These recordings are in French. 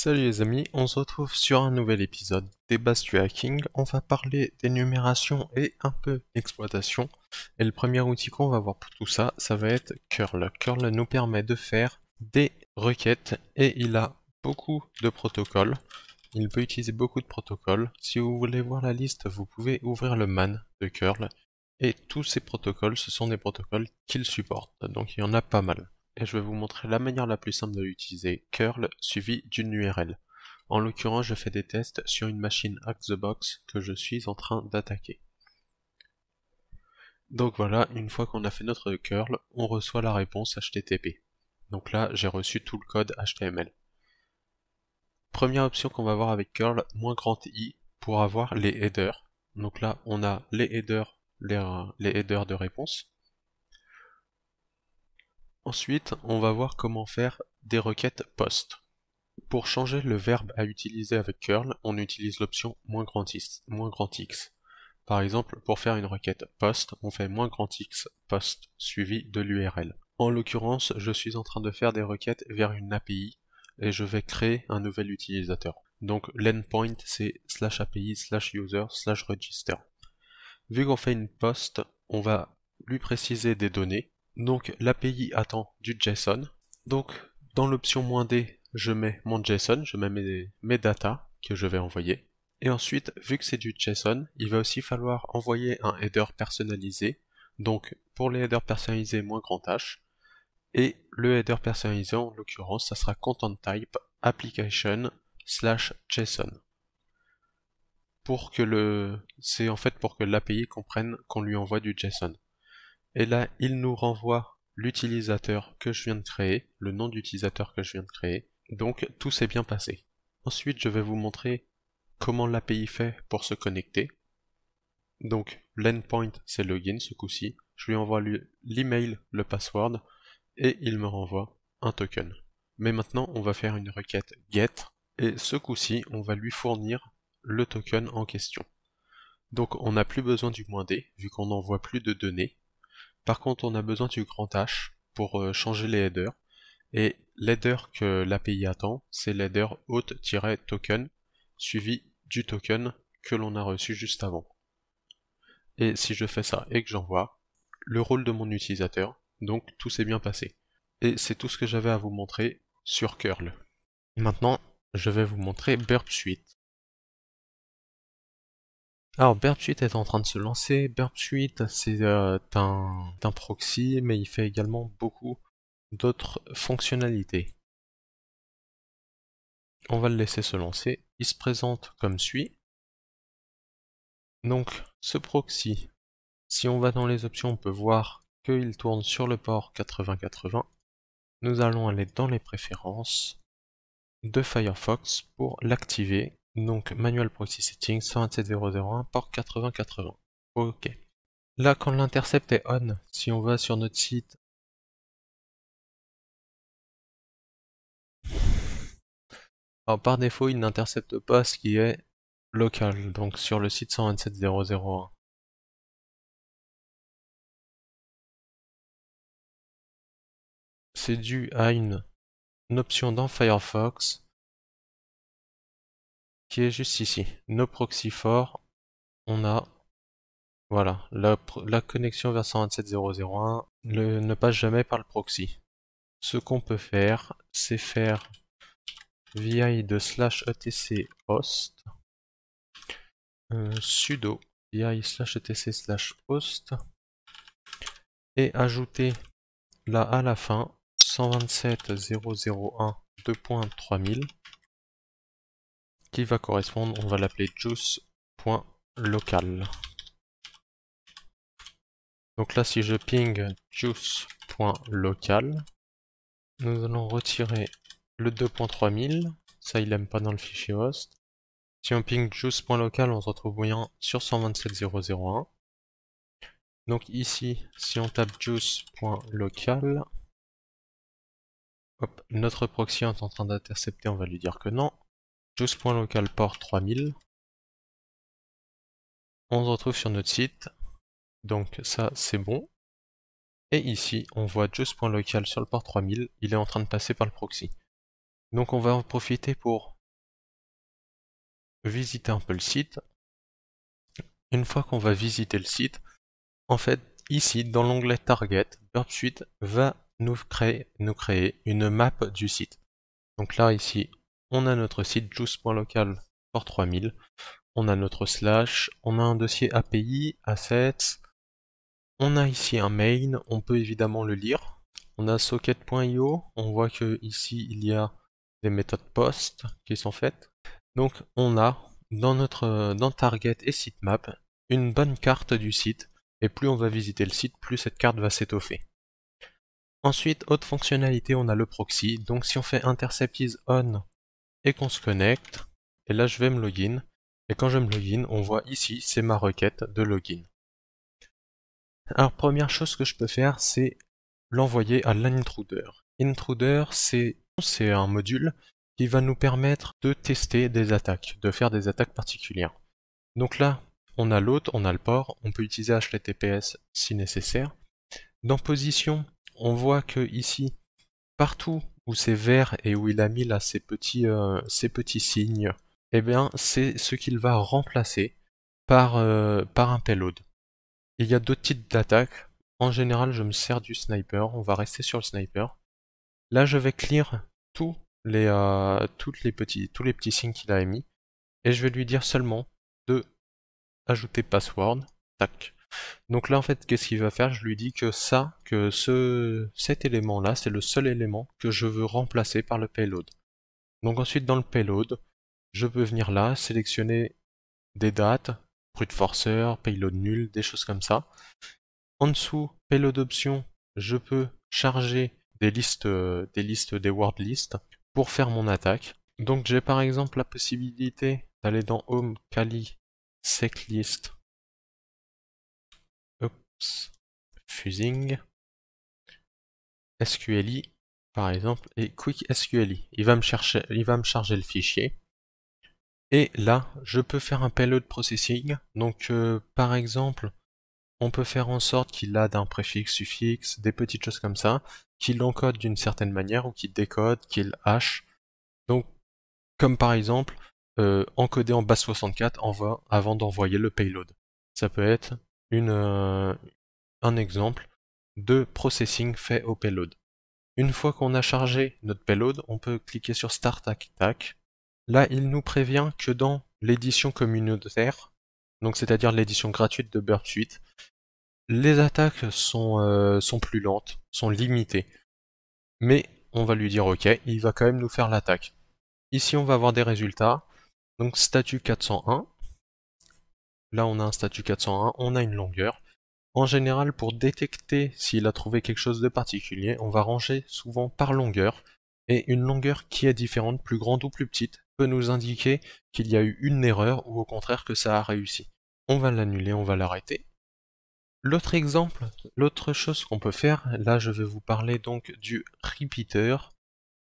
Salut les amis, on se retrouve sur un nouvel épisode des bases du hacking. On va parler d'énumération et un peu d'exploitation. Et le premier outil qu'on va voir pour tout ça, ça va être curl. Curl nous permet de faire des requêtes et il a beaucoup de protocoles. Il peut utiliser beaucoup de protocoles. Si vous voulez voir la liste, vous pouvez ouvrir le man de curl. Et tous ces protocoles, ce sont des protocoles qu'il supporte. Donc il y en a pas mal. Et je vais vous montrer la manière la plus simple de l'utiliser, curl suivi d'une URL. En l'occurrence, je fais des tests sur une machine Hack the Box que je suis en train d'attaquer. Donc voilà, une fois qu'on a fait notre curl, on reçoit la réponse HTTP. Donc là, j'ai reçu tout le code HTML. Première option qu'on va voir avec curl, -i, pour avoir les headers. Donc là, on a les headers, les headers de réponse. Ensuite, on va voir comment faire des requêtes POST. Pour changer le verbe à utiliser avec curl, on utilise l'option -x. Par exemple, pour faire une requête POST, on fait -x POST suivi de l'URL. En l'occurrence, je suis en train de faire des requêtes vers une API et je vais créer un nouvel utilisateur. Donc l'endpoint c'est /API/user/register. Vu qu'on fait une POST, on va lui préciser des données. Donc l'API attend du JSON. Donc dans l'option -d, je mets mon JSON, je mets mes datas que je vais envoyer. Et ensuite, vu que c'est du JSON, il va aussi falloir envoyer un header personnalisé. Donc pour les headers personnalisés, -h. Et le header personnalisé, en l'occurrence, ça sera content type application/JSON. C'est en fait pour que l'API comprenne qu'on lui envoie du JSON. Et là, il nous renvoie l'utilisateur que je viens de créer, le nom d'utilisateur que je viens de créer. Donc tout s'est bien passé. Ensuite, je vais vous montrer comment l'API fait pour se connecter. Donc l'endpoint c'est login ce coup-ci. Je lui envoie l'email, le password, et il me renvoie un token. Mais maintenant, on va faire une requête get, et ce coup-ci, on va lui fournir le token en question. Donc on n'a plus besoin du -d, vu qu'on n'envoie plus de données. Par contre, on a besoin du -H pour changer les headers. Et l'header que l'API attend, c'est l'header auth-token suivi du token que l'on a reçu juste avant. Et si je fais ça et que j'envoie, le rôle de mon utilisateur, donc tout s'est bien passé. Et c'est tout ce que j'avais à vous montrer sur curl. Maintenant, je vais vous montrer Burp Suite. Alors Burp Suite est en train de se lancer. Burp Suite c'est un proxy, mais il fait également beaucoup d'autres fonctionnalités. On va le laisser se lancer. Il se présente comme suit. Donc ce proxy, si on va dans les options, on peut voir qu'il tourne sur le port 8080. Nous allons aller dans les préférences de Firefox pour l'activer. Donc Manual Proxy Settings 127001 port 8080. Ok. Là, quand l'intercept est on, si on va sur notre site, alors par défaut, il n'intercepte pas ce qui est local, donc sur le site 127001. C'est dû à une option dans Firefox qui est juste ici. No proxy for, on a voilà, la connexion vers 127001 ne passe jamais par le proxy. Ce qu'on peut faire, c'est faire vi de /etc host sudo vi /etc host et ajouter là à la fin 127.0.0.1 2.3000 qui va correspondre, on va l'appeler juice.local. Donc là, si je ping juice.local, nous allons retirer le 2.3000, ça il aime pas dans le fichier host. Si on ping juice.local, on se retrouve bien sur 127.0.0.1. Donc ici, si on tape juice.local, hop, notre proxy est en train d'intercepter, on va lui dire que non. Juice.local port 3000. On se retrouve sur notre site, donc ça c'est bon. Et ici, on voit juice.local sur le port 3000, il est en train de passer par le proxy. Donc on va en profiter pour visiter un peu le site. Une fois qu'on va visiter le site, en fait, ici, dans l'onglet Target, Burp Suite va nous créer une map du site. Donc là, ici, on a notre site juice.local port 3000, on a notre slash, on a un dossier API, assets, on a ici un main, on peut évidemment le lire. On a socket.io, on voit que ici il y a des méthodes post qui sont faites. Donc on a dans Target et Sitemap une bonne carte du site, et plus on va visiter le site, plus cette carte va s'étoffer. Ensuite, autre fonctionnalité, on a le proxy. Donc si on fait intercept is on et qu'on se connecte, et là je vais me login, et quand je me login, on voit ici, c'est ma requête de login. Alors première chose que je peux faire, c'est l'envoyer à l'intruder. Intruder, c'est un module qui va nous permettre de tester des attaques, de faire des attaques particulières. Donc là, on a l'hôte, on a le port, on peut utiliser HTTPS si nécessaire. Dans position, on voit que ici, partout où c'est vert et où il a mis là ces petits signes, eh bien c'est ce qu'il va remplacer par un payload. Il y a d'autres types d'attaques. En général, je me sers du sniper. On va rester sur le sniper. Là, je vais clear tous les petits signes qu'il a émis. Et je vais lui dire seulement de ajouter password. Tac. Donc là, en fait, qu'est-ce qu'il va faire? Je lui dis que cet élément-là, c'est le seul élément que je veux remplacer par le payload. Donc ensuite, dans le payload, je peux venir là, sélectionner des dates, brute forceur, payload nul, des choses comme ça. En dessous, payload option, je peux charger des word lists pour faire mon attaque. Donc j'ai par exemple la possibilité d'aller dans Home, Kali, Seclist, Fusing, SQLi par exemple, et Quick SQLi. Il va me charger le fichier. Et là, je peux faire un payload processing. Donc par exemple, on peut faire en sorte qu'il a d'un préfixe, suffixe, des petites choses comme ça, qu'il encode d'une certaine manière ou qu'il décode, qu'il hash. Donc, comme par exemple, encoder en base 64 avant d'envoyer le payload. Ça peut être un exemple de processing fait au payload. Une fois qu'on a chargé notre payload, on peut cliquer sur Start Attack. Là, il nous prévient que dans l'édition communautaire, donc c'est-à-dire l'édition gratuite de Burp Suite, les attaques sont plus lentes, sont limitées. Mais on va lui dire OK, il va quand même nous faire l'attaque. Ici, on va avoir des résultats. Donc statut 401. Là, on a un statut 401, on a une longueur. En général, pour détecter s'il a trouvé quelque chose de particulier, on va ranger souvent par longueur. Et une longueur qui est différente, plus grande ou plus petite, peut nous indiquer qu'il y a eu une erreur ou au contraire que ça a réussi. On va l'annuler, on va l'arrêter. L'autre exemple, l'autre chose qu'on peut faire, là je vais vous parler donc du repeater.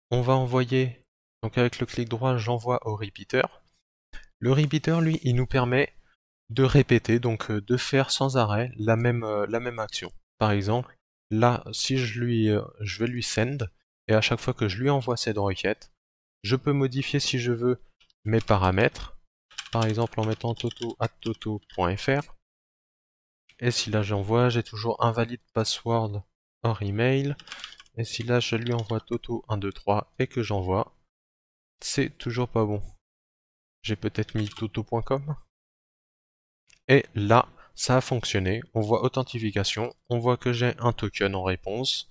On va envoyer, donc avec le clic droit, j'envoie au repeater. Le repeater, lui, il nous permet de répéter, donc de faire sans arrêt la même action. Par exemple, là, si je vais lui send, et à chaque fois que je lui envoie cette requête, je peux modifier si je veux mes paramètres, par exemple en mettant toto@toto.fr. Et si là j'envoie, j'ai toujours invalide password hors email. Et si là je lui envoie toto123 et que j'envoie, c'est toujours pas bon. J'ai peut-être mis toto.com. Et là, ça a fonctionné. On voit authentification. On voit que j'ai un token en réponse.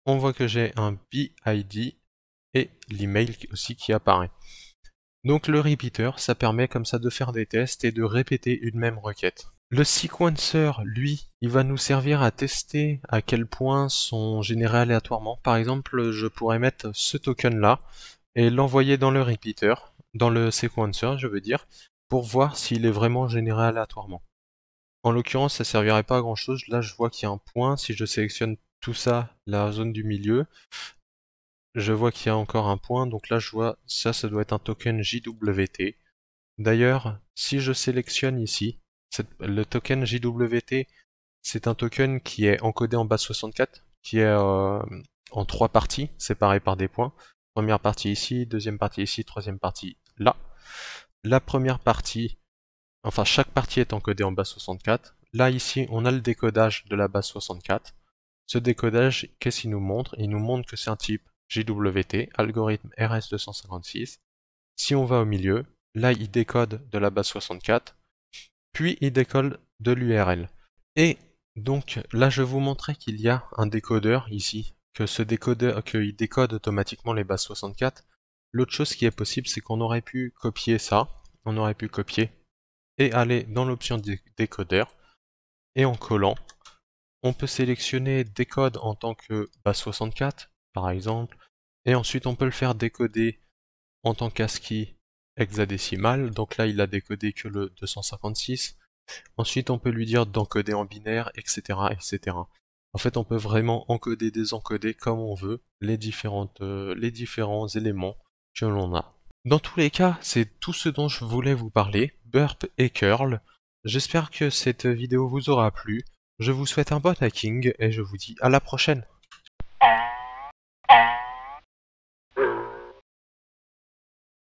On voit que j'ai un BID et l'email aussi qui apparaît. Donc le repeater, ça permet comme ça de faire des tests et de répéter une même requête. Le sequencer, lui, il va nous servir à tester à quel point sont générés aléatoirement. Par exemple, je pourrais mettre ce token-là et l'envoyer dans le repeater, dans le sequencer, je veux dire, pour voir s'il est vraiment généré aléatoirement. En l'occurrence, ça servirait pas à grand chose. Là, je vois qu'il y a un point. Si je sélectionne tout ça, la zone du milieu, je vois qu'il y a encore un point. Donc là, je vois ça, ça doit être un token JWT. D'ailleurs, si je sélectionne ici, le token JWT, c'est un token qui est encodé en base 64, qui est en 3 parties, séparées par des points. Première partie ici, deuxième partie ici, troisième partie là. La première partie, enfin chaque partie est encodée en base 64. Là ici, on a le décodage de la base 64. Ce décodage, qu'est-ce qu'il nous montre? Il nous montre que c'est un type JWT, algorithme RS256. Si on va au milieu, là il décode de la base 64, puis il décode de l'URL. Et donc là je vous montrais qu'il y a un décodeur ici, que ce décodeur, qu'il décode automatiquement les bases 64. L'autre chose qui est possible, c'est qu'on aurait pu copier ça, on aurait pu copier et aller dans l'option décodeur, et en collant, on peut sélectionner décode en tant que base 64, par exemple, et ensuite on peut le faire décoder en tant qu'ASCII hexadécimal, donc là il a décodé que le 256. Ensuite on peut lui dire d'encoder en binaire, etc., etc. En fait on peut vraiment encoder, désencoder comme on veut les différents éléments que l'on a. Dans tous les cas, c'est tout ce dont je voulais vous parler, Burp et Curl. J'espère que cette vidéo vous aura plu. Je vous souhaite un bon hacking et je vous dis à la prochaine.